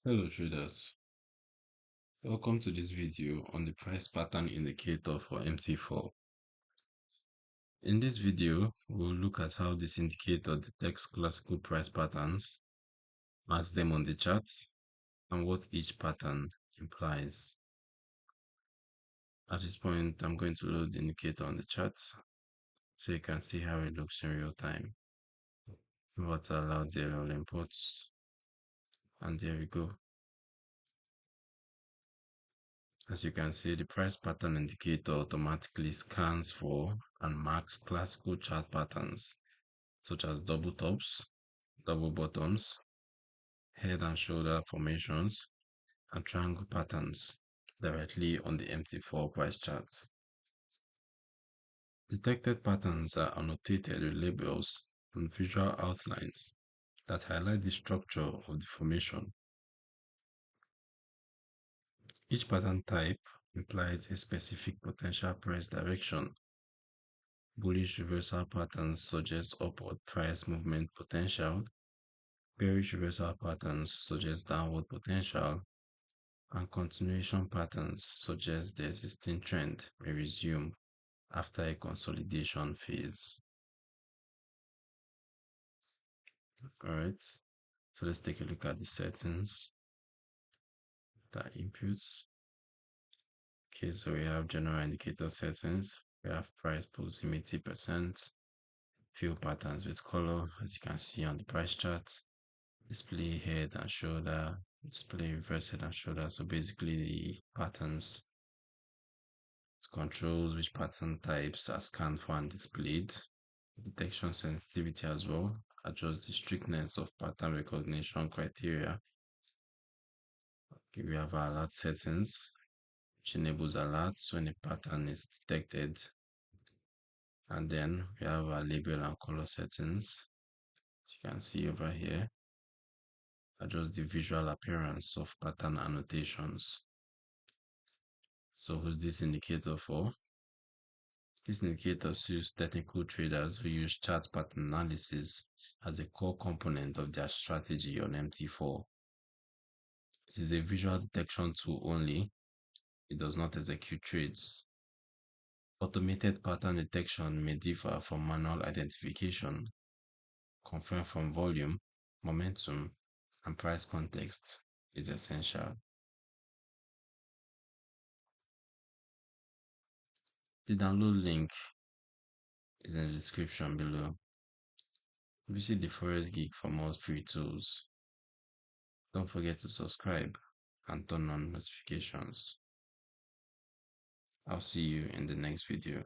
Hello traders, welcome to this video on the price pattern indicator for MT4. In this video, we'll look at how this indicator detects classical price patterns, marks them on the chart, and what each pattern implies. At this point, I'm going to load the indicator on the chart so you can see how it looks in real time. What allow DLL imports, and there we go. As you can see, the price pattern indicator automatically scans for and marks classical chart patterns such as double tops, double bottoms, head and shoulder formations, and triangle patterns directly on the MT4 price charts. Detected patterns are annotated with labels and visual outlines that highlight the structure of the formation. Each pattern type implies a specific potential price direction. Bullish reversal patterns suggest upward price movement potential. Bearish reversal patterns suggest downward potential, and continuation patterns suggest the existing trend may resume after a consolidation phase. Alright, so let's take a look at the settings, the inputs. Okay, so we have general indicator settings, we have price proximity percent, fill patterns with color, as you can see on the price chart, display head and shoulder, display reverse head and shoulder. So basically the patterns controls which pattern types are scanned for and displayed. Detection sensitivity as well, adjusts the strictness of pattern recognition criteria. Okay, we have our alert settings, which enables alerts when a pattern is detected. And then we have our label and color settings. As you can see over here, adjust the visual appearance of pattern annotations. So who's this indicator for? This indicator suits technical traders who use chart pattern analysis as a core component of their strategy on MT4. It is a visual detection tool only. It does not execute trades. Automated pattern detection may differ from manual identification. Confirm from volume, momentum, and price context is essential. The download link is in the description below. Visit the Forex Geek for more free tools. Don't forget to subscribe and turn on notifications. I'll see you in the next video.